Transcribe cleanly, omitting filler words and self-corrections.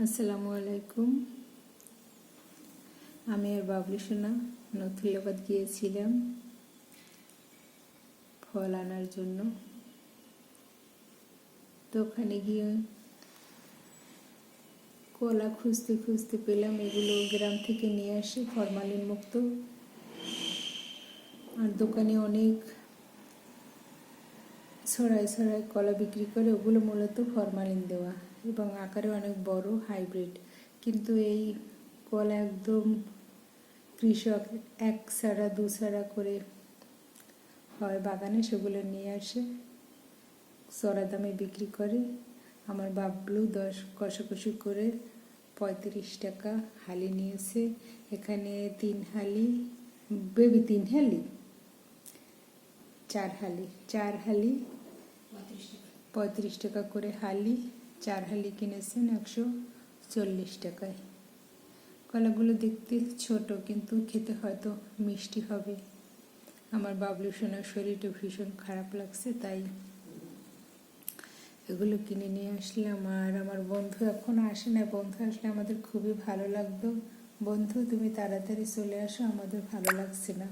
আসসালামু আলাইকুম। আমি আর বাবলু সোনা নথুল্লাবাদ গিয়েছিলাম ফল আনার জন্য। তো ওখানে গিয়ে কলা খুঁজতে খুঁজতে পেলাম এগুলো গ্রাম থেকে নিয়ে আসে, ফরমালিন মুক্ত। আর দোকানে অনেক ছড়ায় ছড়ায় কলা বিক্রি করে, ওগুলো মূলত ফরমালিন দেওয়া এবং আকারে অনেক বড়, হাইব্রিড। কিন্তু এই কলা একদম কৃষক এক ছাড়া দু ছাড়া করে হয় বাগানে, সেগুলো নিয়ে আসে চড়া দামে বিক্রি করে। আমার বাবলু 10 কষাকষি করে 35 টাকা হালি নিয়েছে। এখানে 3 হালি, বেবি 3 হালি, 4 হালি 35 টাকা করে হালি। 4 হালি কিনেছেন 140 টাকায়। কলাগুলো দেখতে ছোট, কিন্তু খেতে হয়তো মিষ্টি হবে। আমার বাবলু সোনার শরীরটা ভীষণ খারাপ লাগছে, তাই এগুলো কিনে নিয়ে আসলাম। আর আমার বন্ধু এখন আসে না, বন্ধু আসলে আমাদের খুবই ভালো লাগতো। বন্ধু, তুমি তাড়াতাড়ি চলে আসো, আমাদের ভালো লাগছে না।